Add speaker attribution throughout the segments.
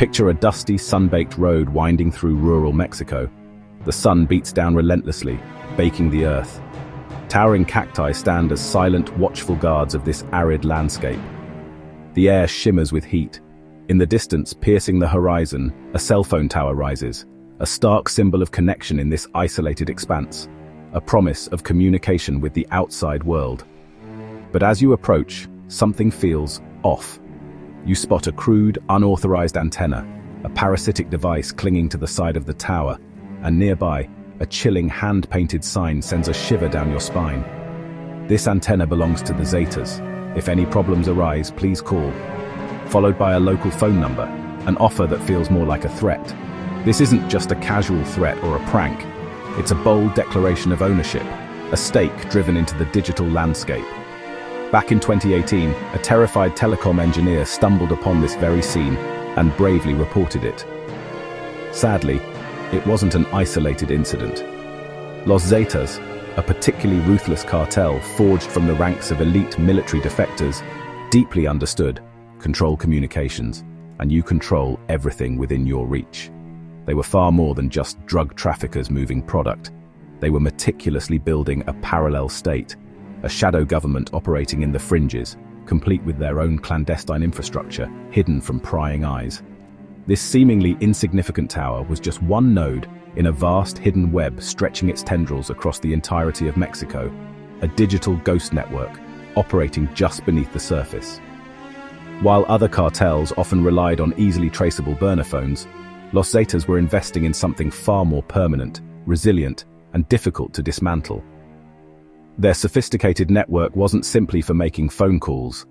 Speaker 1: Picture a dusty, sun-baked road winding through rural Mexico. The sun beats down relentlessly, baking the earth. Towering cacti stand as silent, watchful guards of this arid landscape. The air shimmers with heat. In the distance, piercing the horizon, a cell phone tower rises, a stark symbol of connection in this isolated expanse, a promise of communication with the outside world. But as you approach, something feels off. You spot a crude, unauthorized antenna, a parasitic device clinging to the side of the tower, and nearby, a chilling hand-painted sign sends a shiver down your spine. This antenna belongs to the Zetas. If any problems arise, please call. Followed by a local phone number, an offer that feels more like a threat. This isn't just a casual threat or a prank. It's a bold declaration of ownership, a stake driven into the digital landscape. Back in 2018, a terrified telecom engineer stumbled upon this very scene and bravely reported it. Sadly, it wasn't an isolated incident. Los Zetas, a particularly ruthless cartel forged from the ranks of elite military defectors, deeply understood, control communications, and you control everything within your reach. They were far more than just drug traffickers moving product. They were meticulously building a parallel state, a shadow government operating in the fringes, complete with their own clandestine infrastructure, hidden from prying eyes. This seemingly insignificant tower was just one node in a vast hidden web stretching its tendrils across the entirety of Mexico, a digital ghost network operating just beneath the surface. While other cartels often relied on easily traceable burner phones, Los Zetas were investing in something far more permanent, resilient, and difficult to dismantle. Their sophisticated network wasn't simply for making phone calls.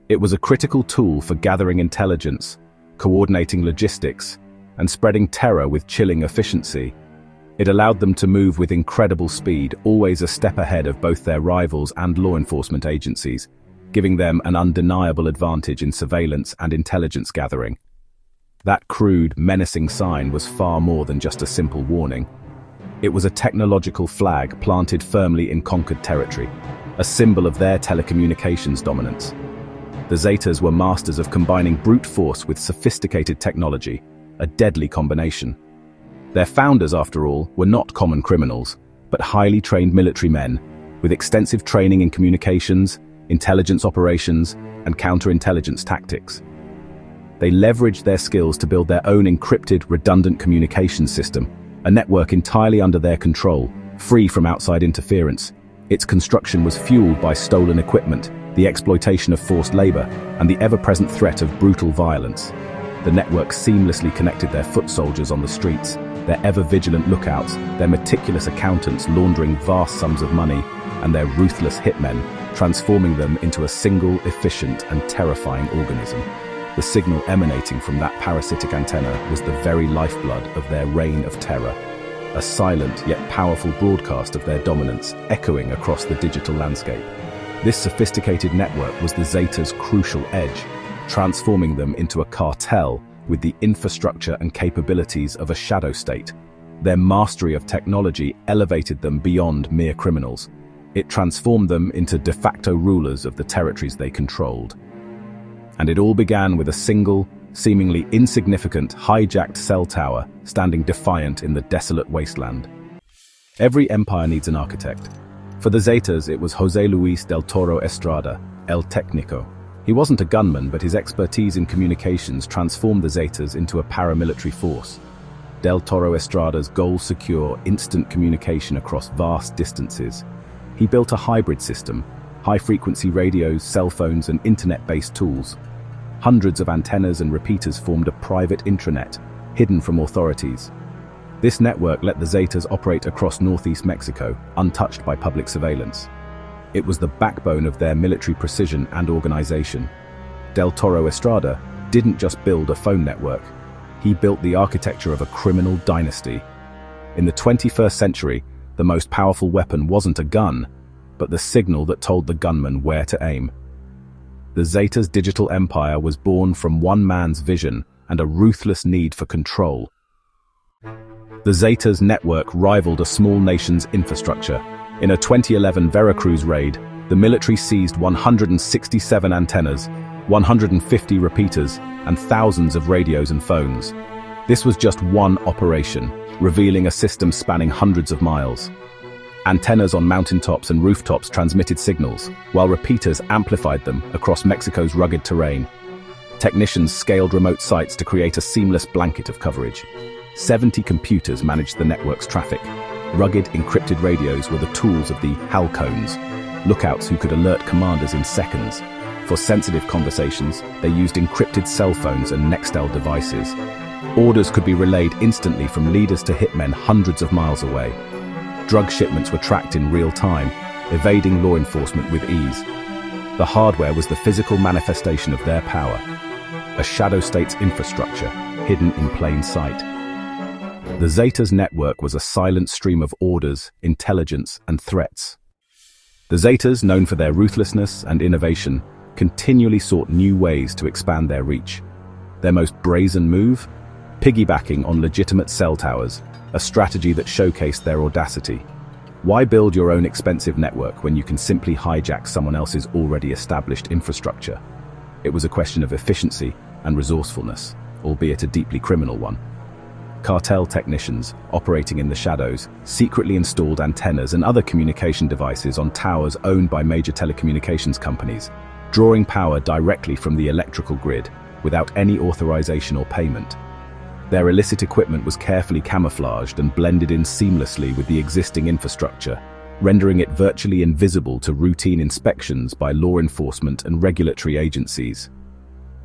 Speaker 1: It was a critical tool for gathering intelligence, coordinating logistics, and spreading terror with chilling efficiency. It allowed them to move with incredible speed, always a step ahead of both their rivals and law enforcement agencies, giving them an undeniable advantage in surveillance and intelligence gathering. That crude, menacing sign was far more than just a simple warning. It was a technological flag planted firmly in conquered territory, a symbol of their telecommunications dominance. The Zetas were masters of combining brute force with sophisticated technology, a deadly combination. Their founders, after all, were not common criminals, but highly trained military men, with extensive training in communications, intelligence operations, and counterintelligence tactics. They leveraged their skills to build their own encrypted, redundant communications system, a network entirely under their control, free from outside interference. Its construction was fueled by stolen equipment, the exploitation of forced labor, and the ever-present threat of brutal violence. The network seamlessly connected their foot soldiers on the streets, their ever-vigilant lookouts, their meticulous accountants laundering vast sums of money, and their ruthless hitmen, transforming them into a single, efficient, and terrifying organism. The signal emanating from that parasitic antenna was the very lifeblood of their reign of terror, a silent yet powerful broadcast of their dominance echoing across the digital landscape. This sophisticated network was the Zetas' crucial edge, transforming them into a cartel with the infrastructure and capabilities of a shadow state. Their mastery of technology elevated them beyond mere criminals. It transformed them into de facto rulers of the territories they controlled. And it all began with a single, seemingly insignificant, hijacked cell tower standing defiant in the desolate wasteland. Every empire needs an architect. For the Zetas, it was José Luis del Toro Estrada, El Técnico. He wasn't a gunman, but his expertise in communications transformed the Zetas into a paramilitary force. Del Toro Estrada's goal secure, instant communication across vast distances. He built a hybrid system, high-frequency radios, cell phones, and internet-based tools. Hundreds of antennas and repeaters formed a private intranet, hidden from authorities. This network let the Zetas operate across northeast Mexico, untouched by public surveillance. It was the backbone of their military precision and organization. Del Toro Estrada didn't just build a phone network. He built the architecture of a criminal dynasty. In the 21st century, the most powerful weapon wasn't a gun, but the signal that told the gunman where to aim. The Zetas' digital empire was born from one man's vision and a ruthless need for control. The Zetas' network rivaled a small nation's infrastructure. In a 2011 Veracruz raid, the military seized 167 antennas, 150 repeaters, and thousands of radios and phones. This was just one operation, revealing a system spanning hundreds of miles. Antennas on mountaintops and rooftops transmitted signals, while repeaters amplified them across Mexico's rugged terrain. Technicians scaled remote sites to create a seamless blanket of coverage. 70 computers managed the network's traffic. Rugged, encrypted radios were the tools of the halcones, lookouts who could alert commanders in seconds. For sensitive conversations, they used encrypted cell phones and Nextel devices. Orders could be relayed instantly from leaders to hitmen hundreds of miles away. Drug shipments were tracked in real time, evading law enforcement with ease. The hardware was the physical manifestation of their power, a shadow state's infrastructure, hidden in plain sight. The Zetas network was a silent stream of orders, intelligence, and threats. The Zetas, known for their ruthlessness and innovation, continually sought new ways to expand their reach. Their most brazen move? Piggybacking on legitimate cell towers, a strategy that showcased their audacity. Why build your own expensive network when you can simply hijack someone else's already established infrastructure? It was a question of efficiency and resourcefulness, albeit a deeply criminal one. Cartel technicians, operating in the shadows, secretly installed antennas and other communication devices on towers owned by major telecommunications companies, drawing power directly from the electrical grid without any authorization or payment. Their illicit equipment was carefully camouflaged and blended in seamlessly with the existing infrastructure, rendering it virtually invisible to routine inspections by law enforcement and regulatory agencies.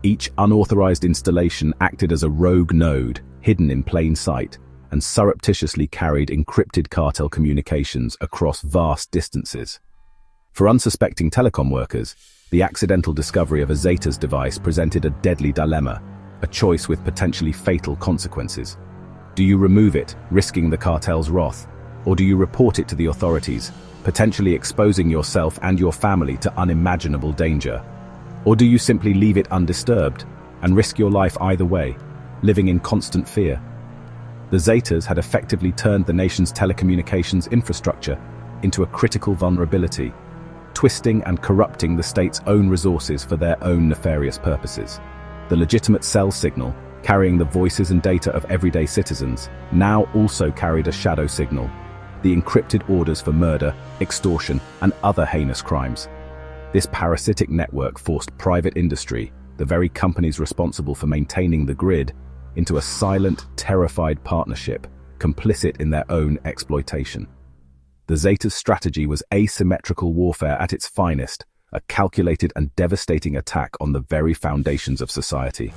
Speaker 1: Each unauthorized installation acted as a rogue node, hidden in plain sight, and surreptitiously carried encrypted cartel communications across vast distances. For unsuspecting telecom workers, the accidental discovery of a Zetas device presented a deadly dilemma, a choice with potentially fatal consequences. Do you remove it, risking the cartel's wrath? Or do you report it to the authorities, potentially exposing yourself and your family to unimaginable danger? Or do you simply leave it undisturbed and risk your life either way, living in constant fear? The Zetas had effectively turned the nation's telecommunications infrastructure into a critical vulnerability, twisting and corrupting the state's own resources for their own nefarious purposes. The legitimate cell signal, carrying the voices and data of everyday citizens, now also carried a shadow signal, the encrypted orders for murder, extortion, and other heinous crimes. This parasitic network forced private industry, the very companies responsible for maintaining the grid, into a silent, terrified partnership, complicit in their own exploitation. The Zetas' strategy was asymmetrical warfare at its finest, a calculated and devastating attack on the very foundations of society.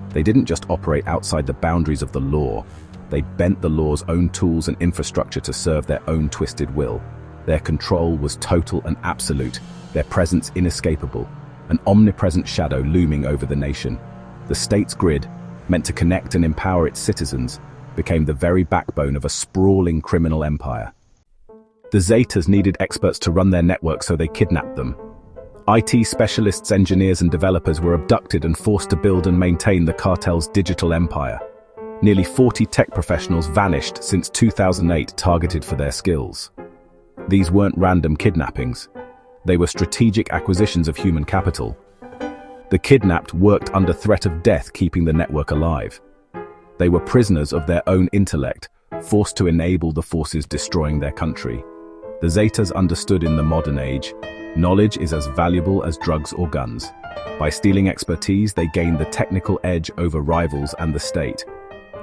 Speaker 1: They didn't just operate outside the boundaries of the law, they bent the law's own tools and infrastructure to serve their own twisted will. Their control was total and absolute, their presence inescapable, an omnipresent shadow looming over the nation. The state's grid, meant to connect and empower its citizens, became the very backbone of a sprawling criminal empire. The Zetas needed experts to run their network, so they kidnapped them. IT specialists, engineers, and developers were abducted and forced to build and maintain the cartel's digital empire. Nearly 40 tech professionals vanished since 2008, targeted for their skills. These weren't random kidnappings. They were strategic acquisitions of human capital. The kidnapped worked under threat of death, keeping the network alive. They were prisoners of their own intellect, forced to enable the forces destroying their country. The Zetas understood in the modern age, knowledge is as valuable as drugs or guns. By stealing expertise, they gained the technical edge over rivals and the state.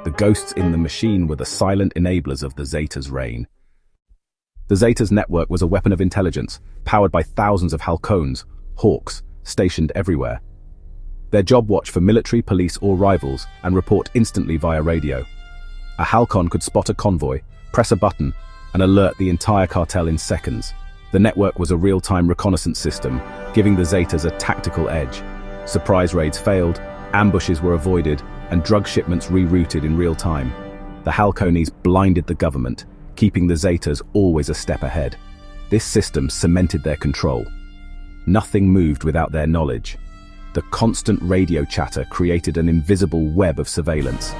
Speaker 1: The ghosts in the machine were the silent enablers of the Zetas' reign. The Zetas' network was a weapon of intelligence, powered by thousands of halcones, hawks, stationed everywhere. Their job: watch for military, police, or rivals, and report instantly via radio. A halcon could spot a convoy, press a button, and alert the entire cartel in seconds. The network was a real-time reconnaissance system, giving the Zetas a tactical edge. Surprise raids failed, ambushes were avoided, and drug shipments rerouted in real time. The halcones blinded the government, keeping the Zetas always a step ahead. This system cemented their control. Nothing moved without their knowledge. The constant radio chatter created an invisible web of surveillance.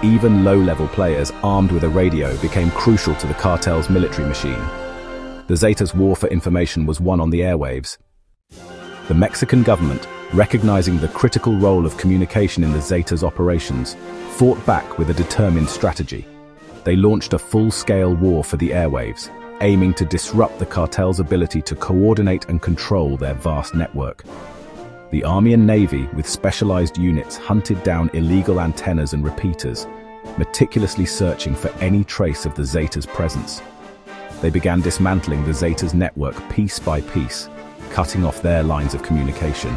Speaker 1: Even low-level players armed with a radio became crucial to the cartel's military machine. The Zetas' war for information was won on the airwaves. The Mexican government, recognizing the critical role of communication in the Zetas' operations, fought back with a determined strategy. They launched a full-scale war for the airwaves, aiming to disrupt the cartel's ability to coordinate and control their vast network. The Army and Navy, with specialized units, hunted down illegal antennas and repeaters, meticulously searching for any trace of the Zetas' presence. They began dismantling the Zetas' network piece by piece, cutting off their lines of communication.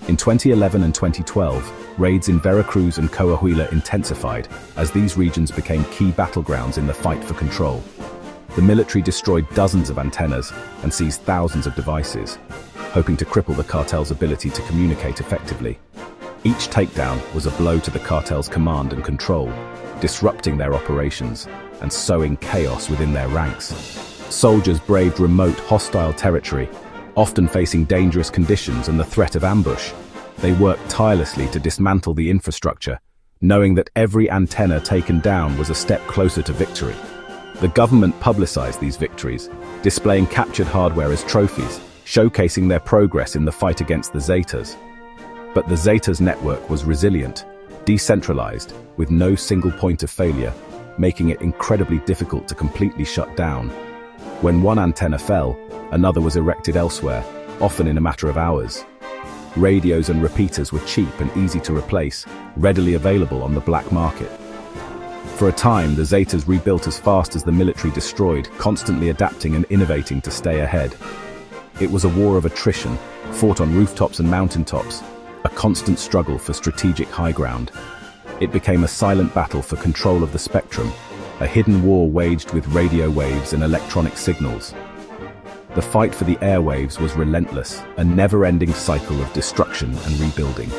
Speaker 1: In 2011 and 2012, raids in Veracruz and Coahuila intensified as these regions became key battlegrounds in the fight for control. The military destroyed dozens of antennas and seized thousands of devices, hoping to cripple the cartel's ability to communicate effectively. Each takedown was a blow to the cartel's command and control, disrupting their operations and sowing chaos within their ranks. Soldiers braved remote, hostile territory, often facing dangerous conditions and the threat of ambush. They worked tirelessly to dismantle the infrastructure, knowing that every antenna taken down was a step closer to victory. The government publicized these victories, displaying captured hardware as trophies, showcasing their progress in the fight against the Zetas. But the Zetas' network was resilient, decentralized, with no single point of failure, making it incredibly difficult to completely shut down. When one antenna fell, another was erected elsewhere, often in a matter of hours. Radios and repeaters were cheap and easy to replace, readily available on the black market. For a time, the Zetas rebuilt as fast as the military destroyed, constantly adapting and innovating to stay ahead. It was a war of attrition, fought on rooftops and mountaintops, a constant struggle for strategic high ground. It became a silent battle for control of the spectrum, a hidden war waged with radio waves and electronic signals. The fight for the airwaves was relentless, a never-ending cycle of destruction and rebuilding.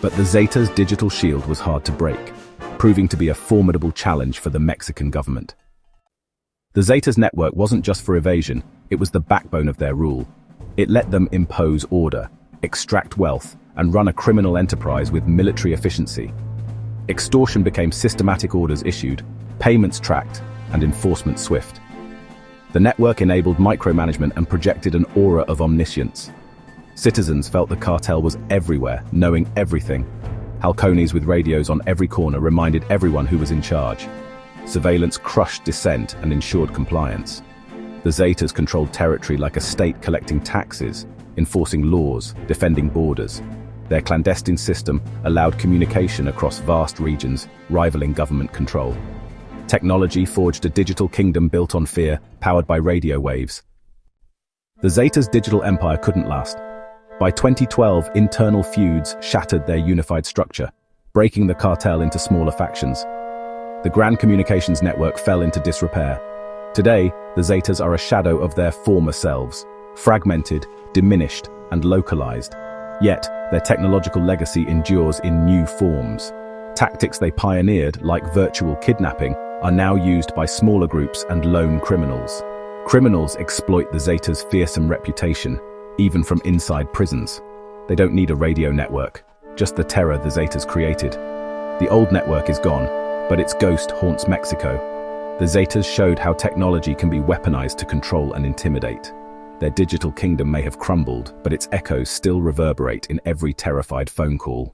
Speaker 1: But the Zetas' digital shield was hard to break, proving to be a formidable challenge for the Mexican government. The Zetas' network wasn't just for evasion, it was the backbone of their rule. It let them impose order, extract wealth, and run a criminal enterprise with military efficiency. Extortion became systematic orders issued, payments tracked, and enforcement swift. The network enabled micromanagement and projected an aura of omniscience. Citizens felt the cartel was everywhere, knowing everything. Halcones with radios on every corner reminded everyone who was in charge. Surveillance crushed dissent and ensured compliance. The Zetas controlled territory like a state collecting taxes, enforcing laws, defending borders. Their clandestine system allowed communication across vast regions, rivaling government control. Technology forged a digital kingdom built on fear, powered by radio waves. The Zetas' digital empire couldn't last. By 2012, internal feuds shattered their unified structure, breaking the cartel into smaller factions. The grand communications network fell into disrepair. Today, the Zetas are a shadow of their former selves, fragmented, diminished, and localized. Yet, their technological legacy endures in new forms. Tactics they pioneered, like virtual kidnapping, are now used by smaller groups and lone criminals. Criminals exploit the Zetas' fearsome reputation, even from inside prisons. They don't need a radio network, just the terror the Zetas created. The old network is gone, but its ghost haunts Mexico. The Zetas showed how technology can be weaponized to control and intimidate. Their digital kingdom may have crumbled, but its echoes still reverberate in every terrified phone call.